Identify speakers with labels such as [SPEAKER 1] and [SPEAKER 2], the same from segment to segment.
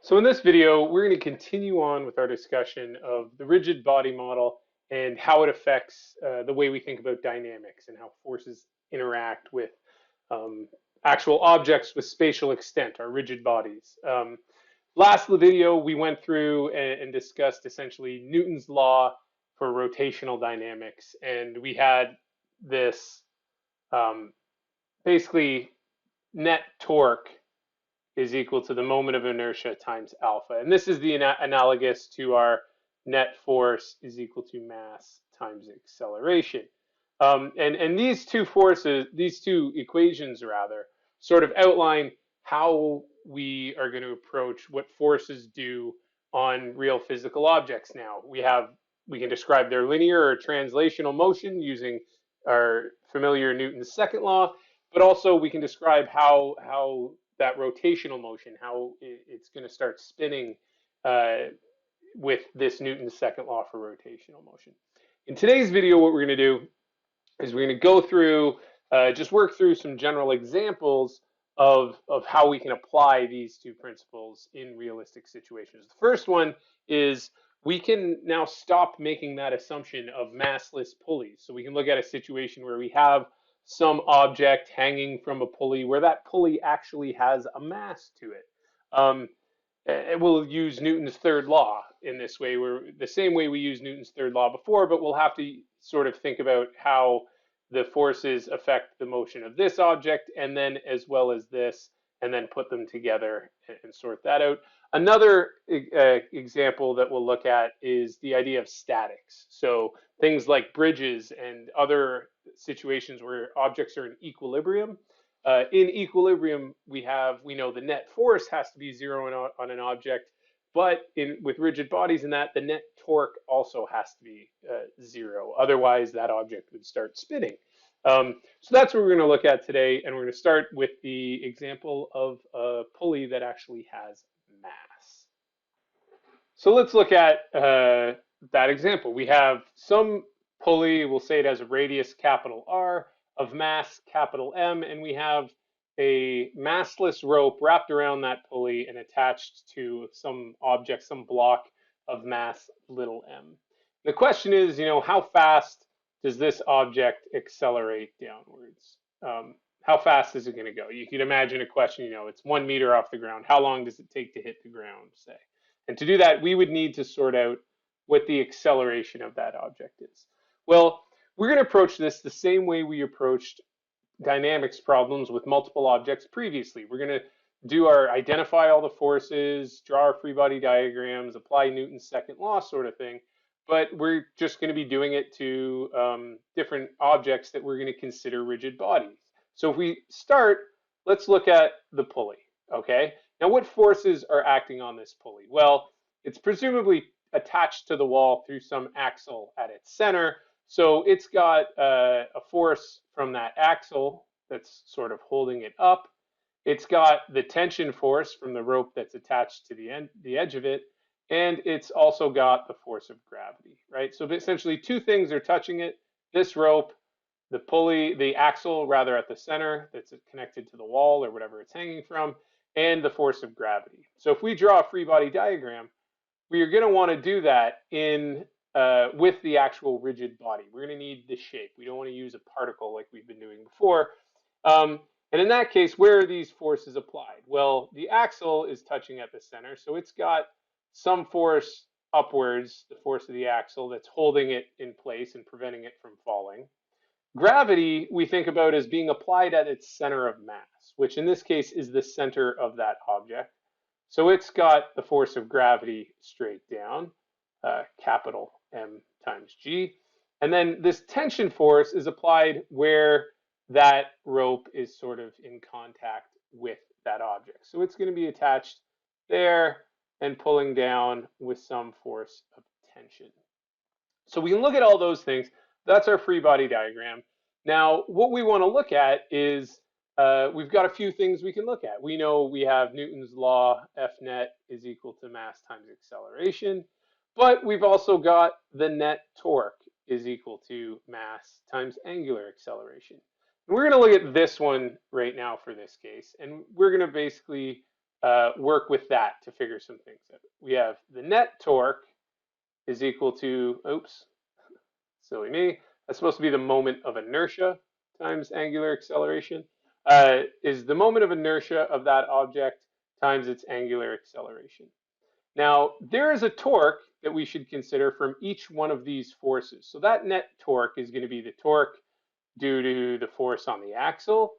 [SPEAKER 1] So in this video, we're going to continue on with our discussion of the rigid body model and how it affects the way we think about dynamics and how forces interact with um, actual objects with spatial extent, our rigid bodies. Last video, we went through and discussed essentially Newton's law for rotational dynamics, and we had this um, basically net torque is equal to the moment of inertia times alpha. And this is the analogous to our net force is equal to mass times acceleration. And these two forces, these two equations rather, sort of outline how we are going to approach what forces do on real physical objects now. We can describe their linear or translational motion using our familiar Newton's second law, but also we can describe how that rotational motion, how it's going to start spinning uh, with this Newton's second law for rotational motion. In today's video, what we're going to do is we're going to go through, just work through some general examples of how we can apply these two principles in realistic situations. The first one is we can now stop making that assumption of massless pulleys. So we can look at a situation where we have some object hanging from a pulley where that pulley actually has a mass to it. And we'll use Newton's third law in this way. We're the same way we used Newton's third law before, but we'll have to sort of think about how the forces affect the motion of this object, and then as well as this, and then put them together and sort that out. Another example that we'll look at is the idea of statics. So things like bridges and other situations where objects are in equilibrium. In equilibrium, we know the net force has to be zero on an object, but with rigid bodies and that, the net torque also has to be zero. Otherwise, that object would start spinning. So that's what we're going to look at today, and we're going to start with the example of a pulley that actually has mass. So let's look at that example. We have some pulley, we'll say it has a radius capital R, of mass capital M, and we have a massless rope wrapped around that pulley and attached to some object, some block of mass little m. The question is, how fast does this object accelerate downwards? How fast is it going to go? You can imagine a question, it's 1 meter off the ground. How long does it take to hit the ground, say? And to do that, we would need to sort out what the acceleration of that object is. Well, we're going to approach this the same way we approached dynamics problems with multiple objects previously. We're going to do our identify all the forces, draw our free body diagrams, apply Newton's second law sort of thing. But we're just going to be doing it to different objects that we're going to consider rigid bodies. So if we start, let's look at the pulley, okay? Now what forces are acting on this pulley? Well, it's presumably attached to the wall through some axle at its center. So it's got a force from that axle that's sort of holding it up. It's got the tension force from the rope that's attached to the edge of it, and it's also got the force of gravity, right? So essentially two things are touching it, this rope, the pulley, the axle rather at the center that's connected to the wall or whatever it's hanging from, and the force of gravity. So if we draw a free body diagram, we are going to want to do that with the actual rigid body. We're going to need the shape. We don't want to use a particle like we've been doing before. And in that case, where are these forces applied? Well, the axle is touching at the center, so it's got some force upwards, the force of the axle, that's holding it in place and preventing it from falling. Gravity, we think about as being applied at its center of mass, which in this case is the center of that object. So it's got the force of gravity straight down, capital M times G. And then this tension force is applied where that rope is sort of in contact with that object. So it's going to be attached there and pulling down with some force of tension. So we can look at all those things. That's our free body diagram. Now, what we want to look at is we've got a few things we can look at. We know we have Newton's law, F net is equal to mass times acceleration, but we've also got the net torque is equal to mass times angular acceleration. And we're going to look at this one right now for this case, and we're going to basically work with that to figure some things out. We have the net torque is equal to, oops, silly me, that's supposed to be the moment of inertia times angular acceleration, is the moment of inertia of that object times its angular acceleration. Now, there is a torque that we should consider from each one of these forces. So that net torque is going to be the torque due to the force on the axle,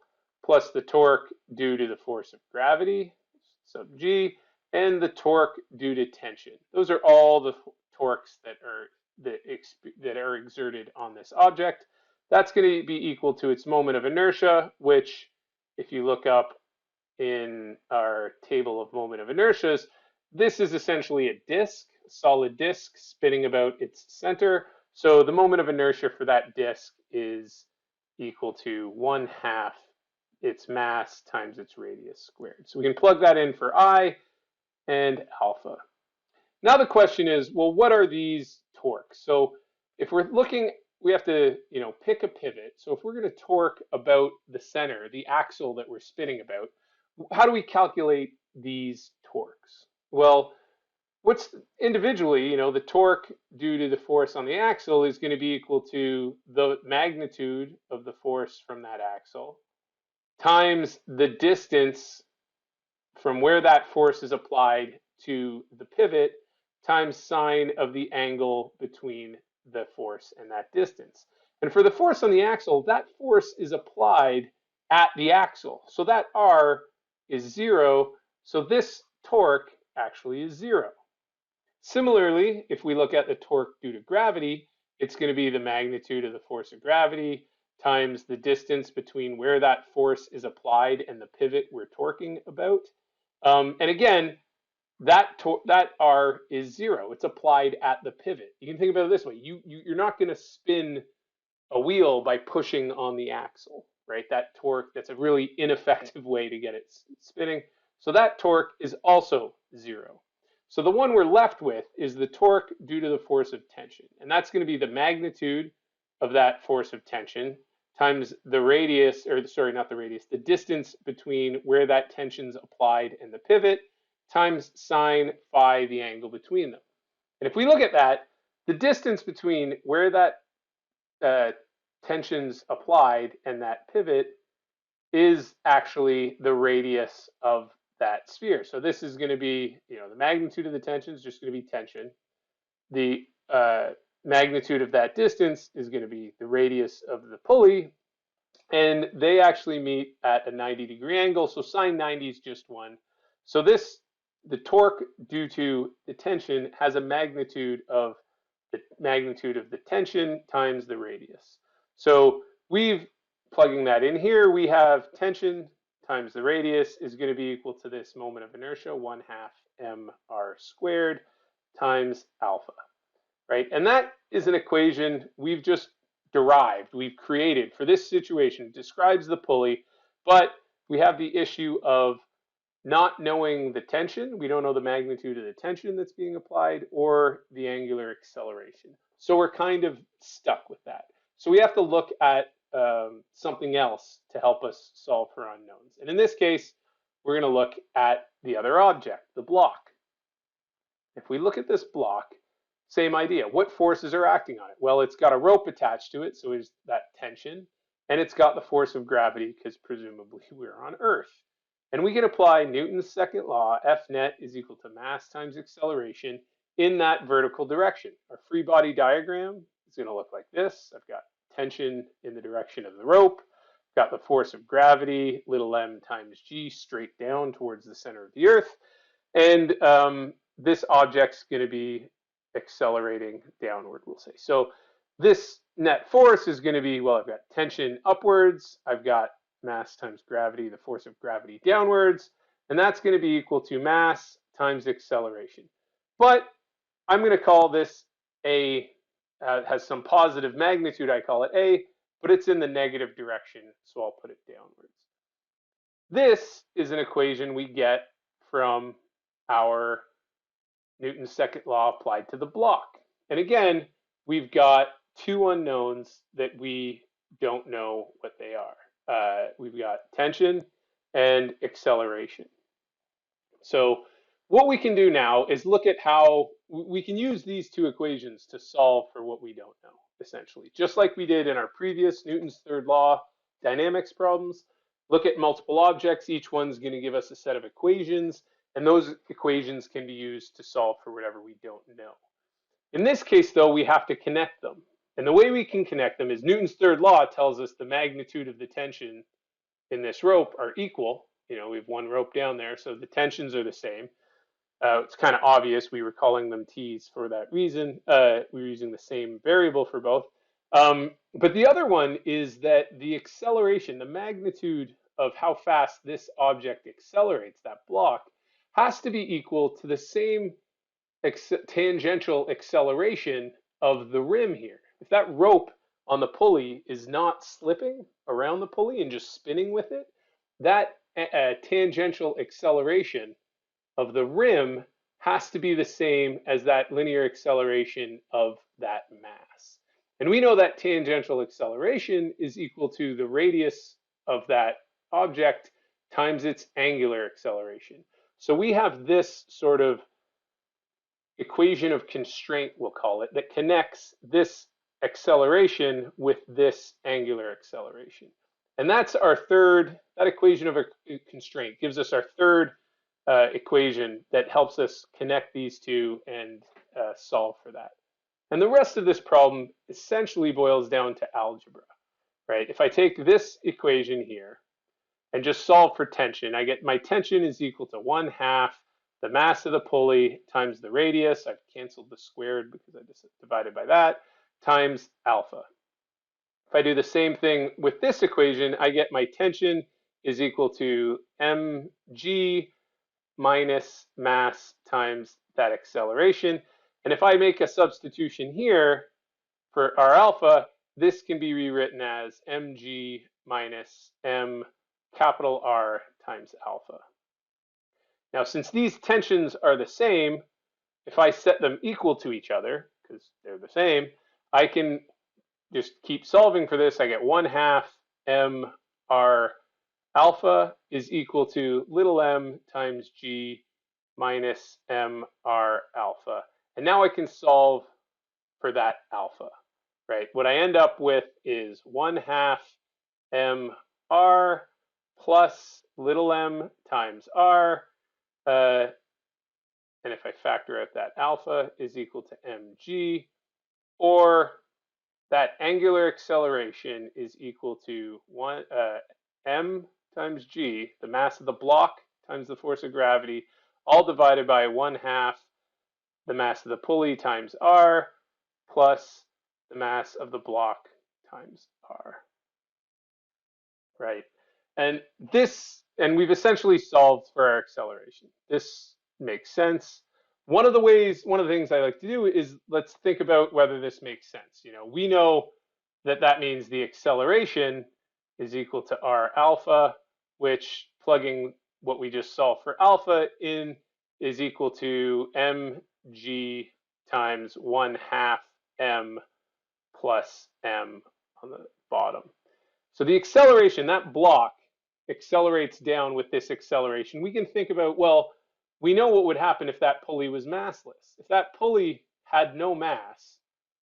[SPEAKER 1] plus the torque due to the force of gravity, sub g, and the torque due to tension. Those are all the torques that are exerted on this object. That's going to be equal to its moment of inertia, which, if you look up in our table of moment of inertias, this is essentially a disk, a solid disk spinning about its center. So the moment of inertia for that disk is equal to 1/2 its mass times its radius squared. So we can plug that in for I and alpha. Now the question is, well, what are these torques? So if we're looking, we have to, pick a pivot. So if we're going to torque about the center, the axle that we're spinning about, how do we calculate these torques? Well, what's individually, the torque due to the force on the axle is going to be equal to the magnitude of the force from that axle times the distance from where that force is applied to the pivot times sine of the angle between the force and that distance. And for the force on the axle, that force is applied at the axle. So that R is 0. So this torque actually is 0. Similarly, if we look at the torque due to gravity, it's going to be the magnitude of the force of gravity times the distance between where that force is applied and the pivot we're torquing about. And again, that R is 0. It's applied at the pivot. You can think about it this way. You're not going to spin a wheel by pushing on the axle, right? That torque, that's a really ineffective way to get it spinning. So that torque is also 0. So the one we're left with is the torque due to the force of tension. And that's going to be the magnitude of that force of tension times the radius, or sorry, not the radius, the distance between where that tension's applied and the pivot times sine phi, the angle between them. And if we look at that, the distance between where that tension's applied and that pivot is actually the radius of that sphere. So this is going to be, the magnitude of the tension is just going to be tension. The magnitude of that distance is going to be the radius of the pulley, and they actually meet at a 90-degree angle. So sine 90 is just 1. So the torque due to the tension has a magnitude of the magnitude of the tension times the radius. So we've plugging that in here, we have tension times the radius is going to be equal to this moment of inertia, 1/2 mr squared times alpha, right? And that is an equation we've just derived, we've created for this situation. It describes the pulley, but we have the issue of not knowing the tension. We don't know the magnitude of the tension that's being applied or the angular acceleration. So we're kind of stuck with that. So we have to look at something else to help us solve for unknowns. And in this case, we're going to look at the other object, the block. If we look at this block, same idea. What forces are acting on it? Well, it's got a rope attached to it, so it's that tension, and it's got the force of gravity because presumably we're on Earth. And we can apply Newton's second law, F net is equal to mass times acceleration in that vertical direction. Our free body diagram is going to look like this. I've got tension in the direction of the rope, got the force of gravity, little m times g, straight down towards the center of the Earth. And this object's going to be accelerating downward, we'll say. So this net force is going to be, well, I've got tension upwards, I've got mass times gravity, the force of gravity downwards, and that's going to be equal to mass times acceleration. But I'm going to call this A, has some positive magnitude, I call it A, but it's in the negative direction, so I'll put it downwards. This is an equation we get from our Newton's second law applied to the block. And again, we've got two unknowns that we don't know what they are. We've got tension and acceleration. So what we can do now is look at how we can use these two equations to solve for what we don't know, essentially. Just like we did in our previous Newton's third law dynamics problems, look at multiple objects. Each one's going to give us a set of equations, and those equations can be used to solve for whatever we don't know. In this case, though, we have to connect them. And the way we can connect them is Newton's third law tells us the magnitude of the tension in this rope are equal. You know, we have one rope down there, so the tensions are the same. It's kind of obvious we were calling them t's for that reason. We were using the same variable for both. But the other one is that the acceleration, the magnitude of how fast this object accelerates, that block, has to be equal to the same tangential acceleration of the rim here. If that rope on the pulley is not slipping around the pulley and just spinning with it, that tangential acceleration of the rim has to be the same as that linear acceleration of that mass. And we know that tangential acceleration is equal to the radius of that object times its angular acceleration. So we have this sort of equation of constraint, we'll call it, that connects this acceleration with this angular acceleration. And that's our third, that equation of a constraint gives us our third equation that helps us connect these two and solve for that. And the rest of this problem essentially boils down to algebra, right? If I take this equation here and just solve for tension, I get my tension is equal to 1/2 the mass of the pulley times the radius. I've canceled the squared because I just divided by that, times alpha. If I do the same thing with this equation, I get my tension is equal to mg minus mass times that acceleration. And if I make a substitution here for r alpha, this can be rewritten as mg minus m capital R times alpha. Now, since these tensions are the same, if I set them equal to each other, because they're the same, I can just keep solving for this. I get 1/2 m r alpha is equal to little m times g minus m r alpha. And now I can solve for that alpha, right? What I end up with is 1/2 m r plus little m times r. And if I factor out that alpha is equal to mg, or that angular acceleration is equal to m times g, the mass of the block times the force of gravity, all divided by 1/2 the mass of the pulley times r plus the mass of the block times r, right? And we've essentially solved for our acceleration. This makes sense. One of the things I like to do is let's think about whether this makes sense. You know, we know that means the acceleration is equal to r alpha, which plugging what we just solved for alpha in is equal to mg times 1/2 m plus m on the bottom. So the acceleration, that block accelerates down with this acceleration. We can think about, well, we know what would happen if that pulley was massless. If that pulley had no mass,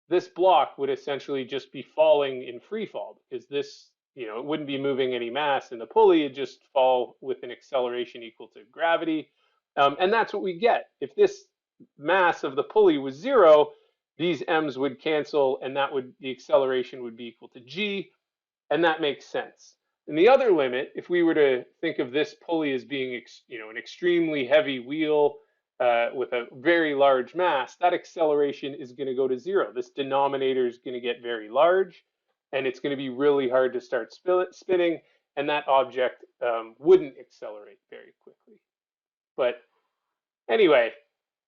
[SPEAKER 1] this block would essentially just be falling in free fall because this, you know, it wouldn't be moving any mass in the pulley. It'd just fall with an acceleration equal to gravity. And that's what we get. If this mass of the pulley was 0, these m's would cancel and the acceleration would be equal to g, and that makes sense. And the other limit, if we were to think of this pulley as being, you know, an extremely heavy wheel with a very large mass, that acceleration is going to go to 0. This denominator is going to get very large, and it's going to be really hard to start spinning, and that object wouldn't accelerate very quickly. But anyway,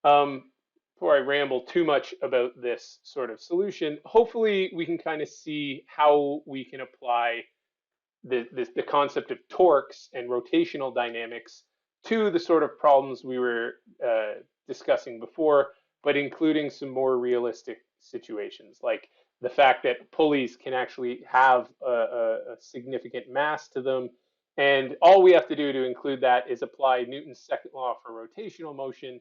[SPEAKER 1] before I ramble too much about this sort of solution, hopefully we can kind of see how we can apply the concept of torques and rotational dynamics to the sort of problems we were discussing before, but including some more realistic situations, like the fact that pulleys can actually have a significant mass to them And all we have to do to include that is apply Newton's second law for rotational motion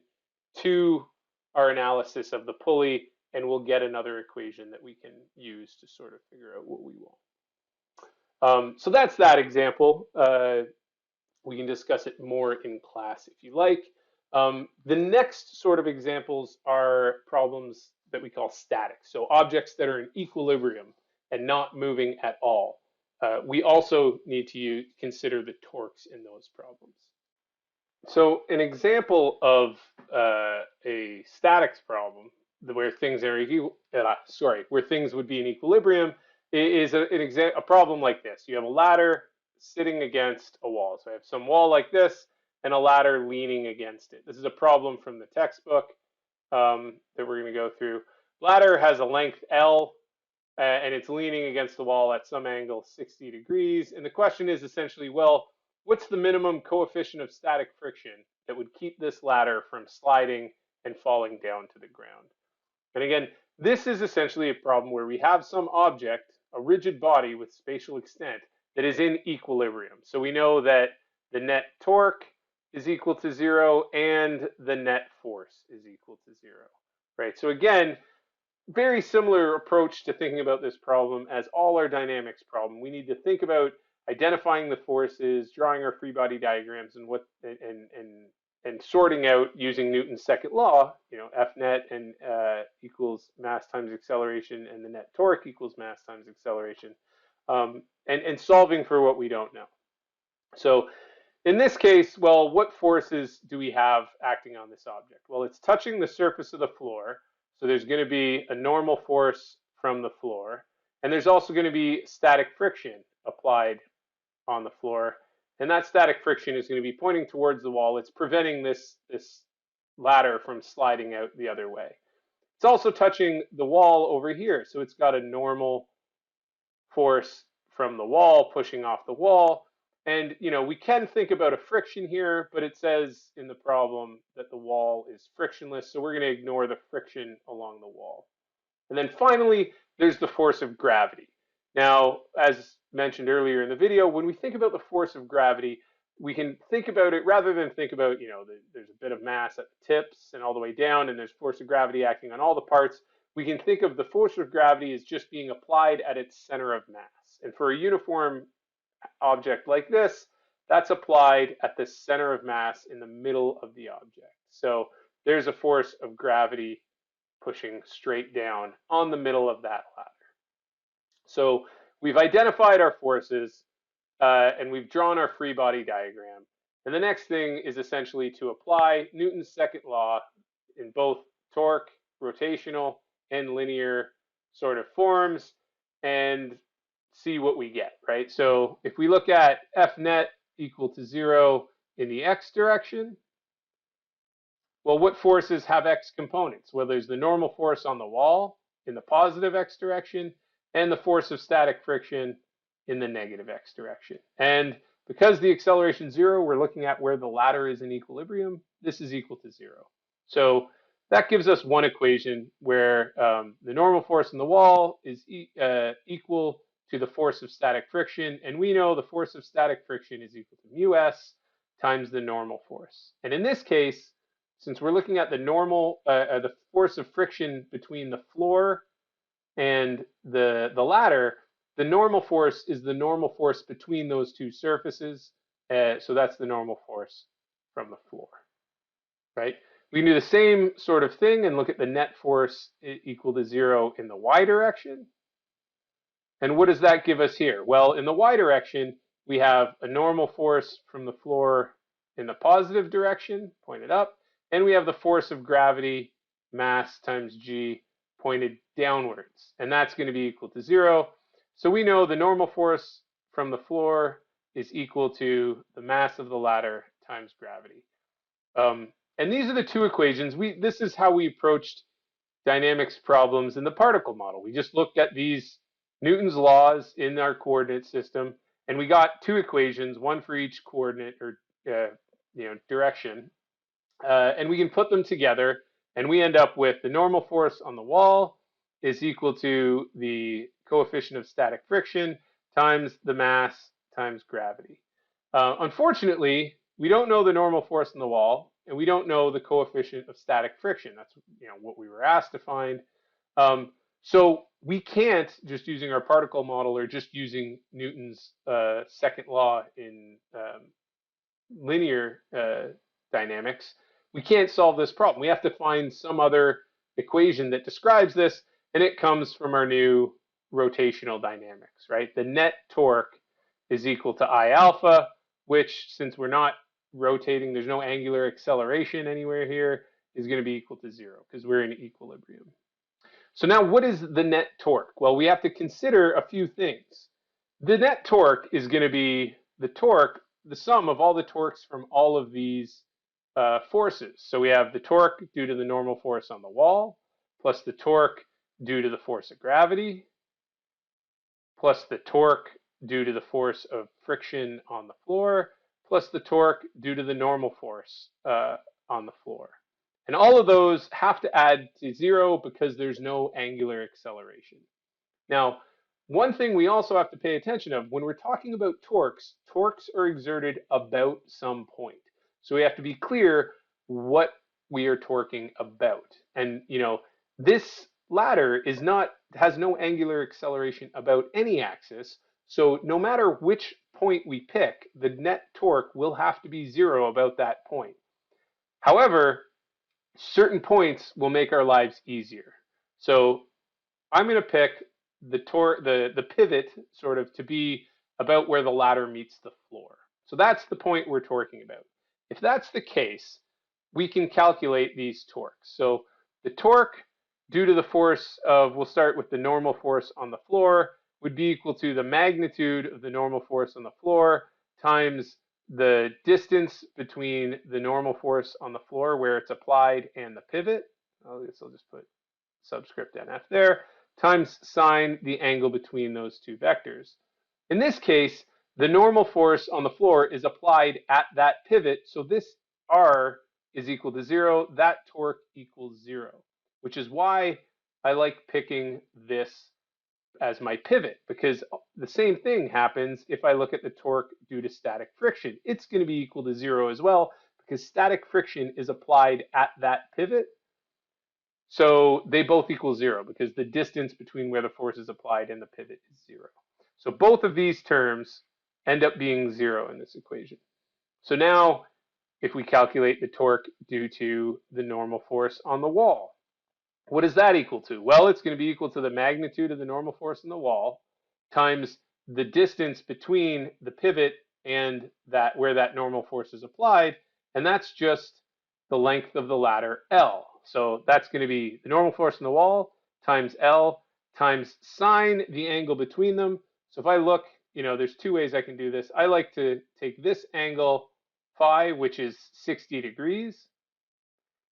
[SPEAKER 1] to our analysis of the pulley, and we'll get another equation that we can use to sort of figure out what we want. So that's that example. We can discuss it more in class if you like. The next sort of examples are problems that we call static, so objects that are in equilibrium and not moving at all. We also need to consider the torques in those problems. So an example of a statics problem where things are where things would be in equilibrium is a problem like this. You have a ladder sitting against a wall. So I have some wall like this and a ladder leaning against it. This is a problem from the textbook that we're going to go through. Ladder has a length L and it's leaning against the wall at some angle 60 degrees. And the question is essentially, well, what's the minimum coefficient of static friction that would keep this ladder from sliding and falling down to the ground? And again, this is essentially a problem where we have some object, a rigid body with spatial extent, that is in equilibrium. So we know that the net torque is equal to 0 and the net force is equal to 0, right? So again, very similar approach to thinking about this problem as all our dynamics problem. We need to think about identifying the forces, drawing our free body diagrams, and sorting out using Newton's second law. F net and equals mass times acceleration, and the net torque equals mass times acceleration, and solving for what we don't know. So in this case, well, what forces do we have acting on this object? Well, it's touching the surface of the floor. So there's going to be a normal force from the floor, and there's also going to be static friction applied on the floor, and that static friction is going to be pointing towards the wall. It's preventing this ladder from sliding out the other way. It's also touching the wall over here, so it's got a normal force from the wall pushing off the wall. And we can think about a friction here, but it says in the problem that the wall is frictionless, so we're going to ignore the friction along the wall. And then finally, there's the force of gravity. Now, as mentioned earlier in the video, when we think about the force of gravity, we can think about it rather than think about, there's a bit of mass at the tips and all the way down, and there's force of gravity acting on all the parts. We can think of the force of gravity as just being applied at its center of mass. And for a uniform object like this, that's applied at the center of mass in the middle of the object. So there's a force of gravity pushing straight down on the middle of that ladder. So we've identified our forces and we've drawn our free body diagram. And the next thing is essentially to apply Newton's second law in both torque, rotational, and linear sort of forms and see what we get, right? So if we look at F net equal to 0 in the x direction, well, what forces have x components? Well, there's the normal force on the wall in the positive x direction and the force of static friction in the negative x direction. And because the acceleration is 0, we're looking at where the ladder is in equilibrium. This is equal to 0. So that gives us one equation where the normal force in the wall is equal to the force of static friction, and we know the force of static friction is equal to mu s times the normal force. And in this case, since we're looking at the force of friction between the floor and the ladder, the normal force is the normal force between those two surfaces. So that's the normal force from the floor, right? We can do the same sort of thing and look at the net force equal to 0 in the y direction. And what does that give us here? Well, in the y direction, we have a normal force from the floor in the positive direction, pointed up, and we have the force of gravity, mass times g, pointed downwards. And that's going to be equal to 0. So we know the normal force from the floor is equal to the mass of the ladder times gravity. And these are the two equations. This is how we approached dynamics problems in the particle model. We just looked at these Newton's laws in our coordinate system, and we got two equations, one for each coordinate or direction, and we can put them together, and we end up with the normal force on the wall is equal to the coefficient of static friction times the mass times gravity. Unfortunately, we don't know the normal force in the wall, and we don't know the coefficient of static friction. That's what we were asked to find. So we can't, just using our particle model or just using Newton's second law in linear dynamics, we can't solve this problem. We have to find some other equation that describes this, and it comes from our new rotational dynamics, right? The net torque is equal to I alpha, which, since we're not rotating, there's no angular acceleration anywhere here, is going to be equal to 0 because we're in equilibrium. So now what is the net torque? Well, we have to consider a few things. The net torque is going to be the torque, the sum of all the torques from all of these forces. So we have the torque due to the normal force on the wall, plus the torque due to the force of gravity, plus the torque due to the force of friction on the floor, plus the torque due to the normal force on the floor. And all of those have to add to 0 because there's no angular acceleration. Now, one thing we also have to pay attention of when we're talking about torques, torques are exerted about some point. So we have to be clear what we are torquing about. And this ladder has no angular acceleration about any axis. So no matter which point we pick, the net torque will have to be 0 about that point. However, certain points will make our lives easier. So I'm going to pick the pivot sort of to be about where the ladder meets the floor. So that's the point we're torquing about. If that's the case, we can calculate these torques. So the torque due to the force of, we'll start with the normal force on the floor, would be equal to the magnitude of the normal force on the floor times the distance between the normal force on the floor where it's applied and the pivot. I guess I'll just put subscript NF there, times sine the angle between those two vectors. In this case, the normal force on the floor is applied at that pivot, so this R is equal to 0, that torque equals 0, which is why I like picking this as my pivot, because the same thing happens if I look at the torque due to static friction. It's going to be equal to 0 as well, because static friction is applied at that pivot. So they both equal 0 because the distance between where the force is applied and the pivot is 0. So both of these terms end up being 0 in this equation. So now if we calculate the torque due to the normal force on the wall, what is that equal to? Well, it's going to be equal to the magnitude of the normal force on the wall times the distance between the pivot and where that normal force is applied, and that's just the length of the ladder L. So that's going to be the normal force on the wall times L times sine the angle between them. So if I look, there's two ways I can do this. I like to take this angle phi, which is 60 degrees,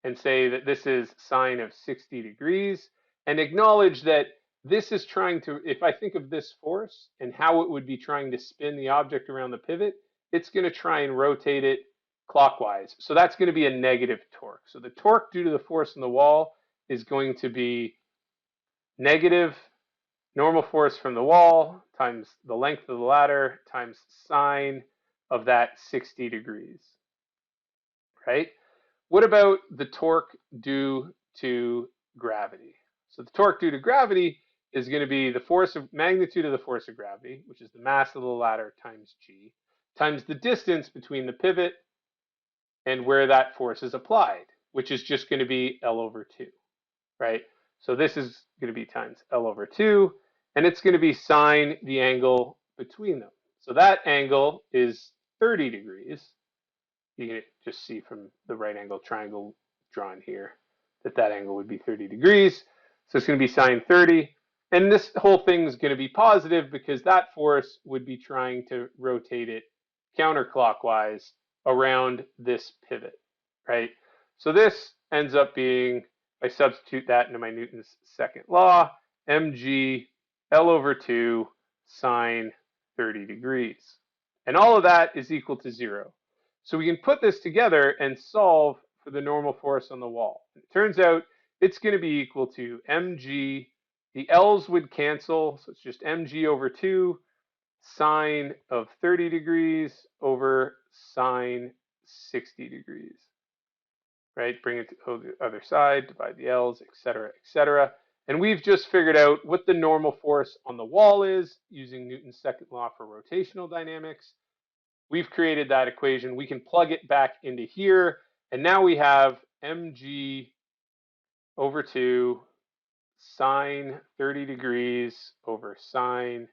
[SPEAKER 1] and say that this is sine of 60 degrees, and acknowledge that this is trying to, if I think of this force and how it would be trying to spin the object around the pivot, it's going to try and rotate it clockwise. So that's going to be a negative torque. So the torque due to the force in the wall is going to be negative normal force from the wall times the length of the ladder times sine of that 60 degrees, right? What about the torque due to gravity? So the torque due to gravity is going to be the force of magnitude of the force of gravity, which is the mass of the ladder times g, times the distance between the pivot and where that force is applied, which is just going to be L over 2, right? So this is going to be times L over 2, and it's going to be sine the angle between them. So that angle is 30 degrees. You can just see from the right angle triangle drawn here that angle would be 30 degrees. So it's going to be sine 30. And this whole thing is going to be positive because that force would be trying to rotate it counterclockwise around this pivot, right? So this ends up being, I substitute that into my Newton's second law, mg L over 2 sine 30 degrees. And all of that is equal to 0. So we can put this together and solve for the normal force on the wall. It turns out it's going to be equal to mg, the L's would cancel, so it's just mg over 2 sine of 30 degrees over sine 60 degrees, right? Bring it to the other side, divide the L's, et cetera, et cetera. And we've just figured out what the normal force on the wall is using Newton's second law for rotational dynamics. We've created that equation. We can plug it back into here. And now we have mg over 2 sine 30 degrees over sine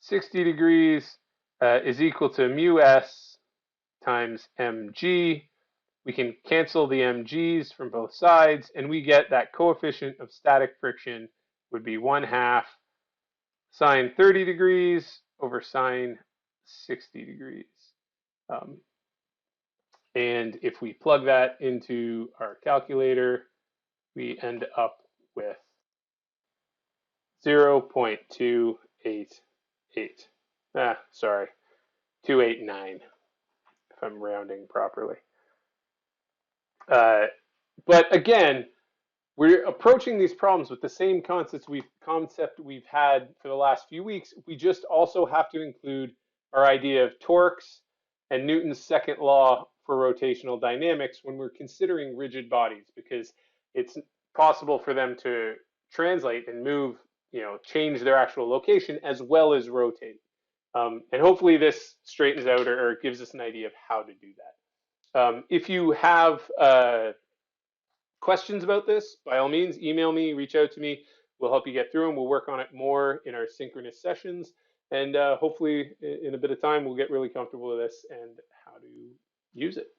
[SPEAKER 1] 60 degrees is equal to mu s times mg. We can cancel the mg's from both sides, and we get that coefficient of static friction would be 1/2 sine 30 degrees over sine 60 degrees. And if we plug that into our calculator, we end up with 0.288. Sorry, 289, if I'm rounding properly. But again, we're approaching these problems with the same concept we've had for the last few weeks. We just also have to include our idea of torques and Newton's second law for rotational dynamics when we're considering rigid bodies, because it's possible for them to translate and move, change their actual location as well as rotate. And hopefully this straightens out or gives us an idea of how to do that. If you have questions about this, by all means, email me, reach out to me. We'll help you get through them. We'll work on it more in our synchronous sessions. And hopefully in a bit of time, we'll get really comfortable with this and how to use it.